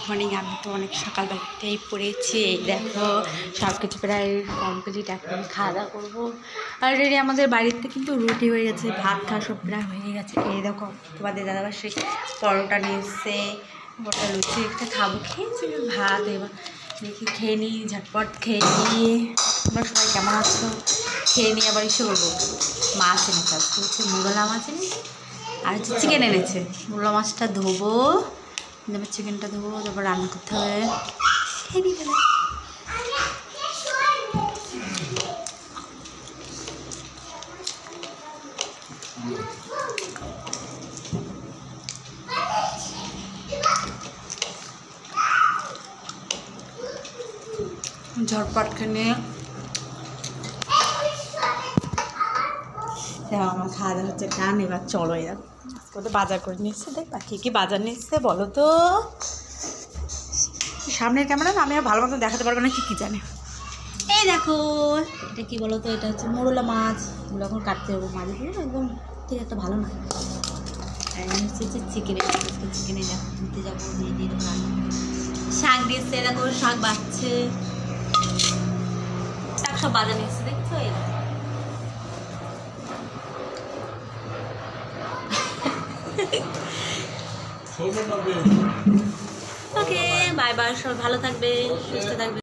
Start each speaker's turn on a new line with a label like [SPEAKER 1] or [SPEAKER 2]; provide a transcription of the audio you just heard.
[SPEAKER 1] Morning. আমি তো অনেক সকালবেলাতেই পড়েছি। এই দেখো সব কিছু প্রায় কমপ্লিট, এখন খাওয়া দাওয়া করবো। অলরেডি আমাদের বাড়িতে কিন্তু রুটি হয়ে গেছে, ভাত খাওয়া সব প্রায় হয়ে গেছে। এই দেখো তোমাদের দাদাবার সেই পরোটা নিয়ে এসছে, ওটা লুচি একটা খাবো, খেয়েছি ভাত। এবার দেখি খেয়ে নিই, ঝটপট খেয়ে নিই। তোমরা সবাই কেমন আছো? খেয়ে নিয়ে আবার এসে করবো। মাছ এনেছে, আজকে হচ্ছে মোগলা মাছ এনেছে আর হচ্ছে চিকেন এনেছে। মোগলা মাছটা ধোবো, তারপর চিকেনটা ধোবো, তারপর রান্না করতে হবে। খেয়ে নিই তাহলে। ঝটপট খেয়ে আমার খাওয়া দাওয়া হচ্ছে টান। এবার চলো, এরা আজকে বাজার করে নিয়ে এসছে। দেখবা কী কী বাজার নিয়ে এসছে বলো তো। সামনের ক্যামেরা না আমি আর ভালো মতো দেখাতে পারবো না, কী কী জানে। এই দেখো এটা কী বলো তো, এটা হচ্ছে মোরলা মাছ। এগুলো এখন কাটতে হবে, মাছগুলো একদম ঠিক একটা ভালো না। আর হচ্ছে চিকেনে, চিকেনে দেখো নিতে যাবো, দিয়ে দিয়ে দেবো রান্না। শাক দিয়েছে, দেখো শাক বাড়ছে, শাক সব বাজার নিয়ে এসছে, দেখছো? এই ওকে, বাই বাই। সবাই ভালো থাকবে, সুস্থ থাকবে।